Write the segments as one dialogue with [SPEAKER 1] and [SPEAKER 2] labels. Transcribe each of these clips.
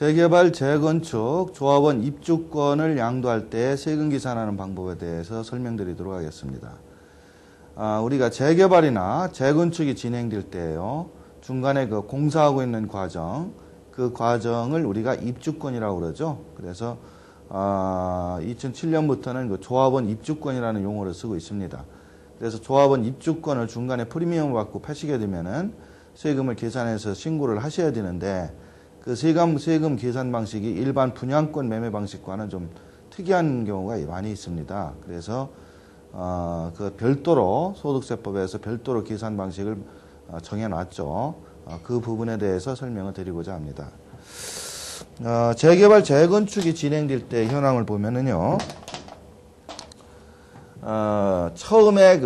[SPEAKER 1] 재개발, 재건축, 조합원 입주권을 양도할 때 세금 계산하는 방법에 대해서 설명드리도록 하겠습니다. 우리가 재개발이나 재건축이 진행될 때요, 중간에 그 공사하고 있는 과정, 그 과정을 우리가 입주권이라고 그러죠. 그래서 2007년부터는 그 조합원 입주권이라는 용어를 쓰고 있습니다. 그래서 조합원 입주권을 중간에 프리미엄을 받고 파시게 되면은 세금을 계산해서 신고를 하셔야 되는데, 그 세금 계산 방식이 일반 분양권 매매 방식과는 좀 특이한 경우가 많이 있습니다. 그래서 그 별도로 소득세법에서 별도로 계산 방식을 정해놨죠. 그 부분에 대해서 설명을 드리고자 합니다. 재개발, 재건축이 진행될 때 현황을 보면은요, 처음에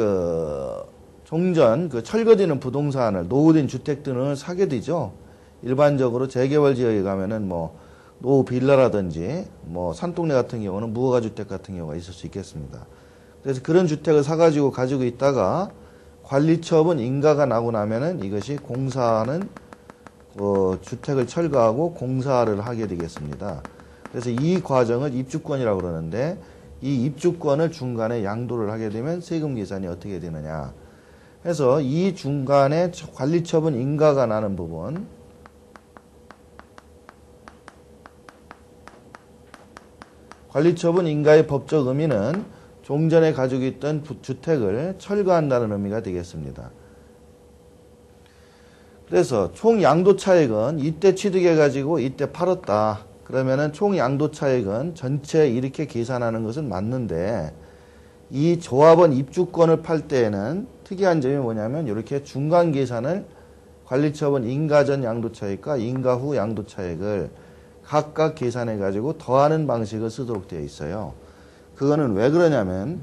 [SPEAKER 1] 종전 철거되는 부동산을, 노후된 주택 등을 사게 되죠. 일반적으로 재개발 지역에 가면은 노후 빌라라든지 산동네 같은 경우는 무허가 주택 같은 경우가 있을 수 있겠습니다. 그래서 그런 주택을 사가지고 가지고 있다가 관리처분 인가가 나고 나면은 이것이 공사는 주택을 철거하고 공사를 하게 되겠습니다. 그래서 이 과정을 입주권이라고 그러는데, 이 입주권을 중간에 양도를 하게 되면 세금 계산이 어떻게 되느냐. 해서 이 중간에 관리처분 인가가 나는 부분, 관리처분 인가의 법적 의미는 종전에 가지고 있던 주택을 철거한다는 의미가 되겠습니다. 그래서 총 양도 차익은 이때 취득해가지고 이때 팔았다. 그러면은 총 양도 차익은 전체 이렇게 계산하는 것은 맞는데, 이 조합원 입주권을 팔 때에는 특이한 점이 뭐냐면 이렇게 중간 계산을 관리처분 인가 전 양도 차익과 인가 후 양도 차익을 각각 계산해 가지고 더하는 방식을 쓰도록 되어 있어요. 그거는 왜 그러냐면,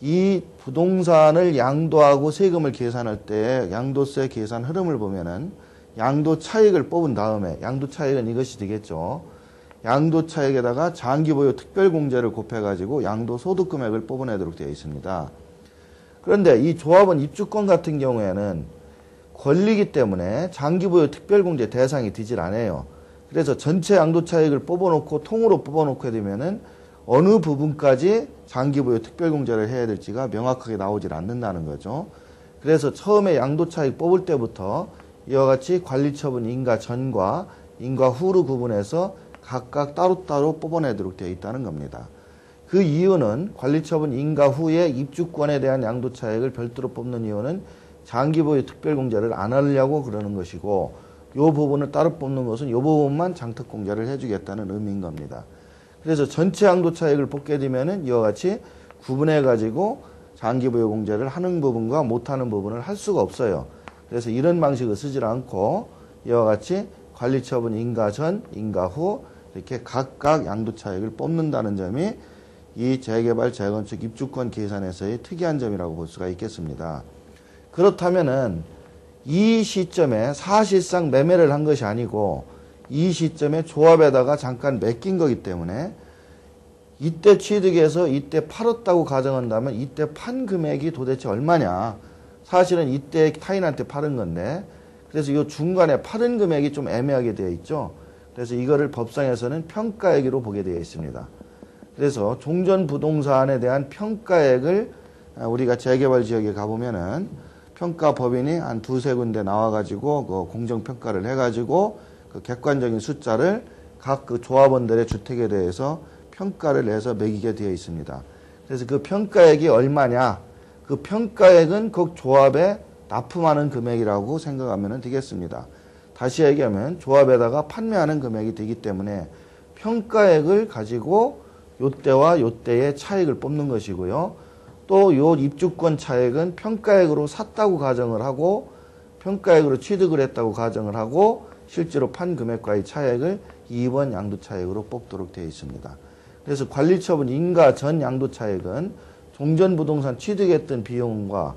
[SPEAKER 1] 이 부동산을 양도하고 세금을 계산할 때 양도세 계산 흐름을 보면은 양도 차익을 뽑은 다음에, 양도 차익은 이것이 되겠죠. 양도 차익에다가 장기보유 특별공제를 곱해 가지고 양도 소득 금액을 뽑아내도록 되어 있습니다. 그런데 이 조합원 입주권 같은 경우에는 권리이기 때문에 장기보유 특별공제 대상이 되질 않아요. 그래서 전체 양도 차익을 뽑아놓고 통으로 뽑아놓게 되면은 어느 부분까지 장기보유 특별공제를 해야 될지가 명확하게 나오질 않는다는 거죠. 그래서 처음에 양도 차익 뽑을 때부터 이와 같이 관리처분 인가 전과 인가 후로 구분해서 각각 따로따로 뽑아내도록 되어 있다는 겁니다. 그 이유는 관리처분 인가 후에 입주권에 대한 양도 차익을 별도로 뽑는 이유는 장기보유 특별공제를 안 하려고 그러는 것이고, 이 부분을 따로 뽑는 것은 이 부분만 장특공제를 해주겠다는 의미인 겁니다. 그래서 전체 양도 차익을 뽑게 되면은 이와 같이 구분해 가지고 장기보유 공제를 하는 부분과 못하는 부분을 할 수가 없어요. 그래서 이런 방식을 쓰지 않고 이와 같이 관리처분 인가 전, 인가 후 이렇게 각각 양도 차익을 뽑는다는 점이 이 재개발, 재건축 입주권 계산에서의 특이한 점이라고 볼 수가 있겠습니다. 그렇다면은 이 시점에 사실상 매매를 한 것이 아니고 이 시점에 조합에다가 잠깐 맡긴 거기 때문에 이때 취득해서 이때 팔았다고 가정한다면 이때 판 금액이 도대체 얼마냐. 사실은 이때 타인한테 팔은 건데, 그래서 이 중간에 팔은 금액이 좀 애매하게 되어 있죠. 그래서 이거를 법상에서는 평가액으로 보게 되어 있습니다. 그래서 종전 부동산에 대한 평가액을 우리가 재개발 지역에 가보면은 평가 법인이 한 두세 군데 나와가지고 그 공정평가를 해가지고 그 객관적인 숫자를 각 그 조합원들의 주택에 대해서 평가를 내서 매기게 되어 있습니다. 그래서 그 평가액이 얼마냐? 그 평가액은 그 조합에 납품하는 금액이라고 생각하면 되겠습니다. 다시 얘기하면 조합에다가 판매하는 금액이 되기 때문에 평가액을 가지고 요때와 요때의 차익을 뽑는 것이고요. 또 요 입주권 차익은 평가액으로 샀다고 가정을 하고 평가액으로 취득을 했다고 가정을 하고 실제로 판 금액과의 차액을 2번 양도 차익으로 뽑도록 되어 있습니다. 그래서 관리처분 인가 전 양도 차익은 종전 부동산 취득했던 비용과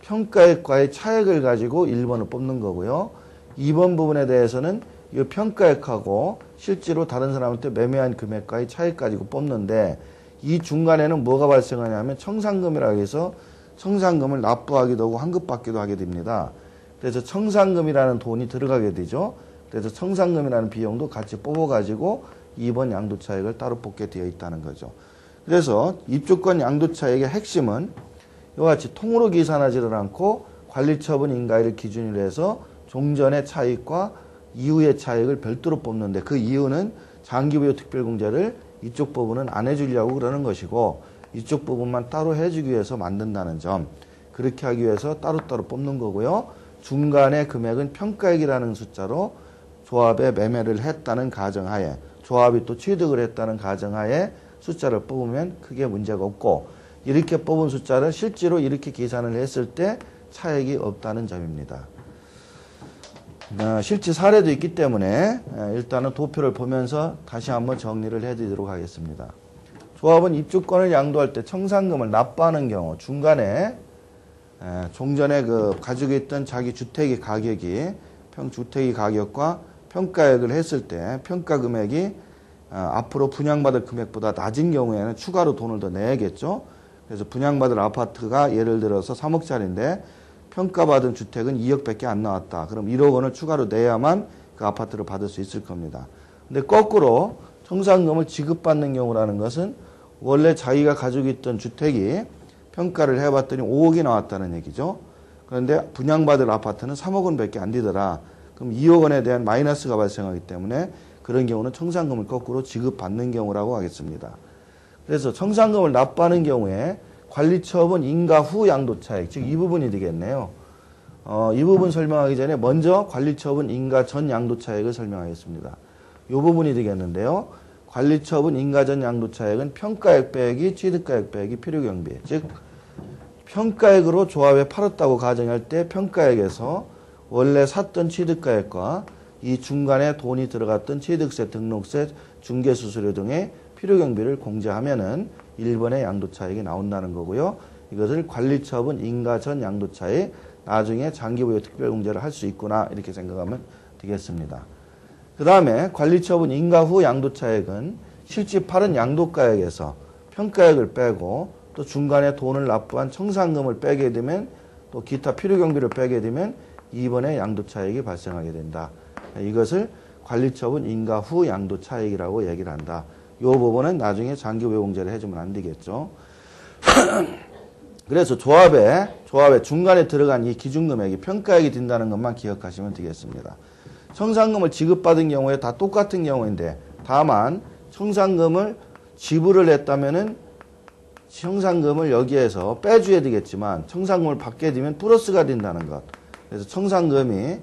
[SPEAKER 1] 평가액과의 차액을 가지고 1번을 뽑는 거고요. 2번 부분에 대해서는 이 평가액하고 실제로 다른 사람한테 매매한 금액과의 차익 가지고 뽑는데, 이 중간에는 뭐가 발생하냐면 청산금이라고 해서 청산금을 납부하기도 하고 환급받기도 하게 됩니다. 그래서 청산금이라는 돈이 들어가게 되죠. 그래서 청산금이라는 비용도 같이 뽑아가지고 2번 양도차익을 따로 뽑게 되어 있다는 거죠. 그래서 입주권 양도차익의 핵심은 이와 같이 통으로 계산하지를 않고 관리처분 인가율을 기준으로 해서 종전의 차익과 이후의 차익을 별도로 뽑는데, 그 이유는 장기부여 특별공제를 이쪽 부분은 안 해주려고 그러는 것이고 이쪽 부분만 따로 해주기 위해서 만든다는 점, 그렇게 하기 위해서 따로따로 뽑는 거고요. 중간의 금액은 평가액이라는 숫자로 조합에 매매를 했다는 가정하에, 조합이 또 취득을 했다는 가정하에 숫자를 뽑으면 크게 문제가 없고, 이렇게 뽑은 숫자를 실제로 이렇게 계산을 했을 때 차익이 없다는 점입니다. 실제 사례도 있기 때문에 일단은 도표를 보면서 다시 한번 정리를 해드리도록 하겠습니다. 조합은 입주권을 양도할 때 청산금을 납부하는 경우 중간에 종전에 가지고 있던 자기 주택의 가격이 주택의 가격과 평가액을 했을 때 평가 금액이 앞으로 분양받을 금액보다 낮은 경우에는 추가로 돈을 더 내야겠죠. 그래서 분양받을 아파트가 예를 들어서 3억짜리인데 평가받은 주택은 2억밖에 안 나왔다. 그럼 1억 원을 추가로 내야만 그 아파트를 받을 수 있을 겁니다. 근데 거꾸로 청산금을 지급받는 경우라는 것은 원래 자기가 가지고 있던 주택이 평가를 해봤더니 5억이 나왔다는 얘기죠. 그런데 분양받을 아파트는 3억 원밖에 안 되더라. 그럼 2억 원에 대한 마이너스가 발생하기 때문에 그런 경우는 청산금을 거꾸로 지급받는 경우라고 하겠습니다. 그래서 청산금을 납부하는 경우에 관리처분 인가 후 양도차익, 즉 이 부분이 되겠네요. 이 부분 설명하기 전에 먼저 관리처분 인가 전 양도차익을 설명하겠습니다. 이 부분이 되겠는데요. 관리처분 인가 전 양도차익은 평가액 빼기 취득가액 빼기 필요경비, 즉 평가액으로 조합에 팔았다고 가정할 때 평가액에서 원래 샀던 취득가액과 이 중간에 돈이 들어갔던 취득세, 등록세, 중개수수료 등의 필요경비를 공제하면은 1번의 양도차익이 나온다는 거고요. 이것을 관리처분 인가 전 양도차익, 나중에 장기부여 특별공제를 할 수 있구나, 이렇게 생각하면 되겠습니다. 그 다음에 관리처분 인가 후 양도차익은 실제 팔은 양도가액에서 평가액을 빼고 또 중간에 돈을 납부한 청산금을 빼게 되면 또 기타 필요경비를 빼게 되면 2번의 양도차익이 발생하게 된다. 이것을 관리처분 인가 후 양도차익이라고 얘기를 한다. 이 부분은 나중에 장기부여 공제를 해주면 안 되겠죠. 그래서 조합에 중간에 들어간 이 기준금액이 평가액이 된다는 것만 기억하시면 되겠습니다. 청산금을 지급받은 경우에 다 똑같은 경우인데, 다만 청산금을 지불을 했다면은 청산금을 여기에서 빼줘야 되겠지만 청산금을 받게 되면 플러스가 된다는 것. 그래서 청산금이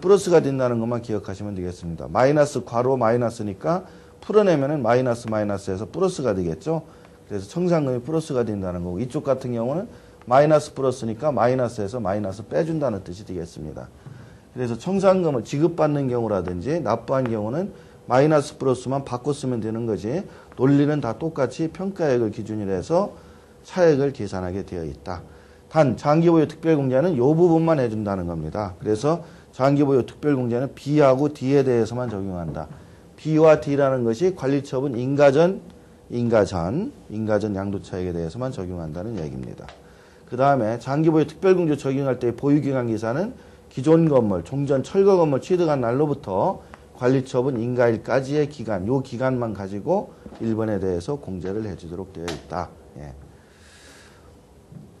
[SPEAKER 1] 플러스가 된다는 것만 기억하시면 되겠습니다. 마이너스 괄호 마이너스니까 풀어내면은 마이너스에서 플러스가 되겠죠. 그래서 청산금이 플러스가 된다는 거고, 이쪽 같은 경우는 마이너스 플러스니까 마이너스에서 마이너스 빼준다는 뜻이 되겠습니다. 그래서 청산금을 지급받는 경우라든지 납부한 경우는 마이너스 플러스만 바꿨으면 되는 거지, 논리는 다 똑같이 평가액을 기준으로 해서 차액을 계산하게 되어 있다. 단 장기부여 특별공제는 이 부분만 해준다는 겁니다. 그래서 장기부여 특별공제는 B하고 D에 대해서만 적용한다. B와 D라는 것이 관리처분 인가전 양도차익에 대해서만 적용한다는 얘기입니다. 그 다음에 장기부여 특별공제 적용할 때 보유기간 기산은 기존 건물, 종전 철거 건물 취득한 날로부터 관리처분 인가일까지의 기간, 요 기간만 가지고 1번에 대해서 공제를 해주도록 되어 있다. 예.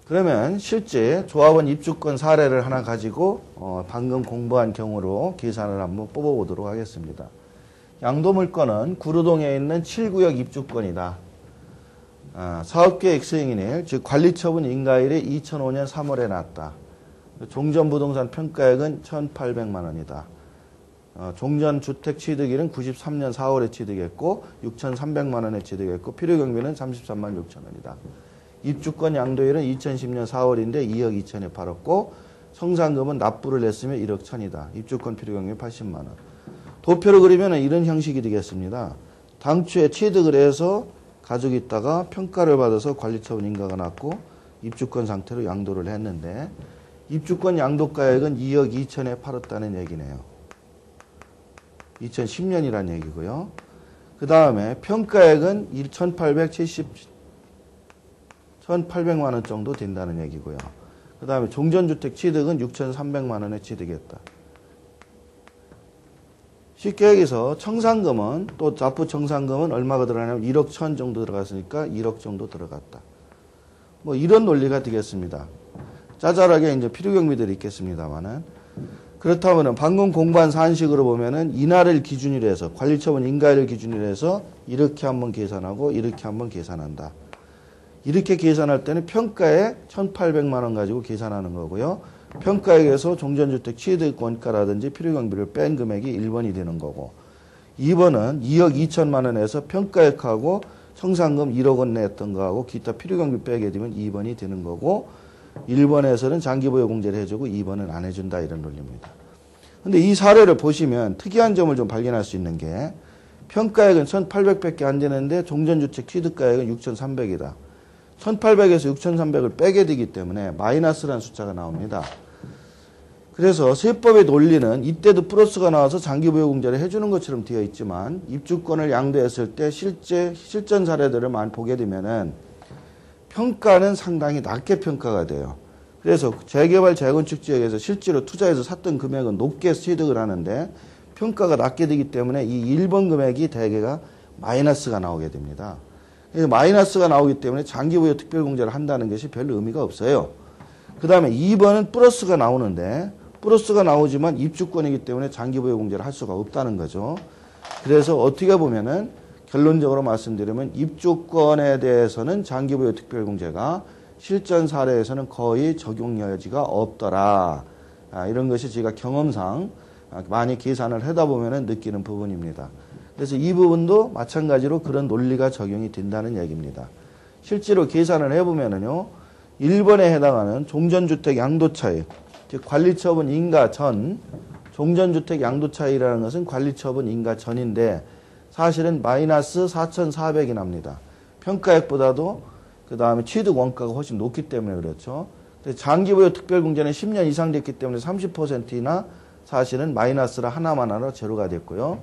[SPEAKER 1] 그러면 실제 조합원 입주권 사례를 하나 가지고 방금 공부한 경우로 계산을 한번 뽑아보도록 하겠습니다. 양도물건은 구로동에 있는 7구역 입주권이다. 사업계획 수행인일, 즉 관리처분 인가일이 2005년 3월에 났다. 종전부동산 평가액은 1,800만 원이다. 종전주택 취득일은 93년 4월에 취득했고 6,300만 원에 취득했고 필요경비는 33만 6천 원이다. 입주권 양도일은 2010년 4월인데 2억 2천에 팔았고 청산금은 납부를 했으면 1억 1천이다. 입주권 필요경비 80만 원. 도표로 그리면 이런 형식이 되겠습니다. 당초에 취득을 해서 가지고 있다가 평가를 받아서 관리처분 인가가 났고 입주권 상태로 양도를 했는데 입주권 양도가액은 2억 2천에 팔았다는 얘기네요. 2010년이란 얘기고요. 그 다음에 평가액은 1,800만 원 정도 된다는 얘기고요. 그 다음에 종전주택 취득은 6,300만 원에 취득했다. 쉽게 얘기해서 청산금은 또 납부 청산금은 얼마가 들어가냐면 1억 1천 정도 들어갔으니까 1억 정도 들어갔다. 뭐 이런 논리가 되겠습니다. 짜잘하게 이제 필요경비들이 있겠습니다만은 그렇다면은 방금 공부한 사안식으로 보면은 이날을 기준으로 해서 관리처분 인가일을 기준으로 해서 이렇게 한번 계산하고 이렇게 한번 계산한다. 이렇게 계산할 때는 평가에 1,800만 원 가지고 계산하는 거고요. 평가액에서 종전주택 취득 원가라든지 필요경비를 뺀 금액이 1번이 되는 거고 2번은 2억 2천만 원에서 평가액하고 청산금 1억 원 냈던 거하고 기타 필요경비 빼게 되면 2번이 되는 거고 1번에서는 장기보유 공제를 해주고 2번은 안 해준다 이런 논리입니다. 근데 이 사례를 보시면 특이한 점을 좀 발견할 수 있는 게 평가액은 1,800밖에 안 되는데 종전주택 취득가액은 6,300이다. 1,800에서 6,300을 빼게 되기 때문에 마이너스라는 숫자가 나옵니다. 그래서 세법의 논리는 이때도 플러스가 나와서 장기보유 공제를 해주는 것처럼 되어 있지만 입주권을 양도했을 때 실전 사례들을 많이 보게 되면은 평가는 상당히 낮게 평가가 돼요. 그래서 재개발 재건축 지역에서 실제로 투자해서 샀던 금액은 높게 취득을 하는데 평가가 낮게 되기 때문에 이 1번 금액이 대개가 마이너스가 나오게 됩니다. 그래서 마이너스가 나오기 때문에 장기보유 특별공제를 한다는 것이 별 의미가 없어요. 그 다음에 2번은 플러스가 나오는데 플러스가 나오지만 입주권이기 때문에 장기보유 공제를 할 수가 없다는 거죠. 그래서 어떻게 보면은 결론적으로 말씀드리면 입주권에 대해서는 장기보유 특별공제가 실전 사례에서는 거의 적용 여지가 없더라. 이런 것이 제가 경험상 많이 계산을 하다 보면 느끼는 부분입니다. 그래서 이 부분도 마찬가지로 그런 논리가 적용이 된다는 얘기입니다. 실제로 계산을 해보면은요, 1번에 해당하는 종전주택 양도차익, 즉 관리처분 인가 전, 종전주택 양도차익이라는 것은 관리처분 인가 전인데 사실은 마이너스 4,400이 납니다. 평가액보다도 그 다음에 취득 원가가 훨씬 높기 때문에 그렇죠. 장기보유 특별공제는 10년 이상 됐기 때문에 30%나 사실은 마이너스라 하나만 하나 제로가 됐고요.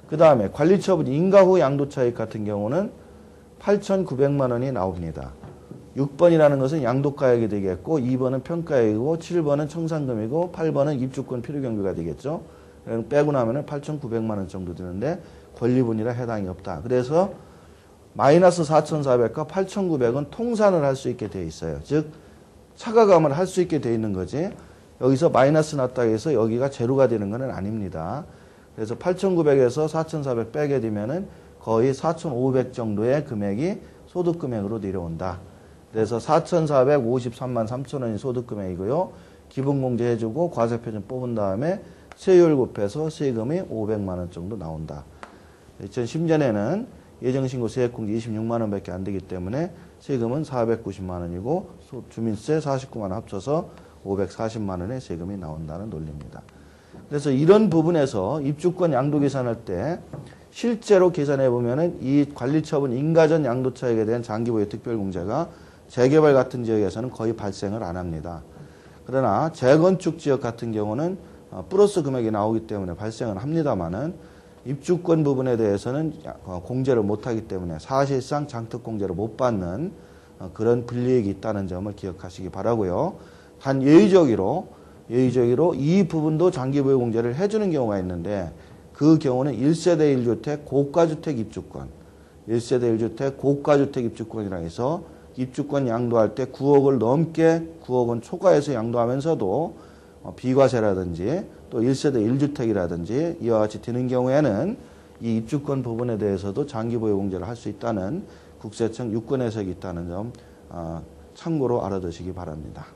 [SPEAKER 1] 그 다음에 관리처분 인가 후 양도차익 같은 경우는 8,900만 원이 나옵니다. 6번이라는 것은 양도가액이 되겠고 2번은 평가액이고 7번은 청산금이고 8번은 입주권 필요경비가 되겠죠. 빼고 나면 8,900만 원 정도 되는데 권리분이라 해당이 없다. 그래서 마이너스 4,400과 8,900은 통산을 할 수 있게 되어 있어요. 즉 차가감을 할 수 있게 되어 있는 거지 여기서 마이너스 났다 해서 여기가 제로가 되는 것은 아닙니다. 그래서 8,900에서 4,400 빼게 되면은 거의 4,500 정도의 금액이 소득금액으로 내려온다. 그래서 4,453만 3천 원이 소득금액이고요. 기본공제 해주고 과세표준 뽑은 다음에 세율 곱해서 세금이 500만 원 정도 나온다. 2010년에는 예정신고 세액공제 26만 원밖에 안 되기 때문에 세금은 490만 원이고 주민세 49만 원 합쳐서 540만 원의 세금이 나온다는 논리입니다. 그래서 이런 부분에서 입주권 양도 계산할 때 실제로 계산해 보면은 이 관리처분 인가전 양도차익에 대한 장기보유 특별공제가 재개발 같은 지역에서는 거의 발생을 안 합니다. 그러나 재건축 지역 같은 경우는 플러스 금액이 나오기 때문에 발생은 합니다만은 입주권 부분에 대해서는 공제를 못하기 때문에 사실상 장특공제를 못 받는 그런 불이익이 있다는 점을 기억하시기 바라고요. 단 예외적으로 이 부분도 장기보유 공제를 해주는 경우가 있는데 그 경우는 1세대 1주택 고가주택 입주권 1세대 1주택 고가주택 입주권이라 해서 입주권 양도할 때 9억을 넘게 9억 원 초과해서 양도하면서도 비과세라든지 또 1세대 1주택이라든지 이와 같이 되는 경우에는 이 입주권 부분에 대해서도 장기보유 공제를 할 수 있다는 국세청 유권 해석이 있다는 점 참고로 알아두시기 바랍니다.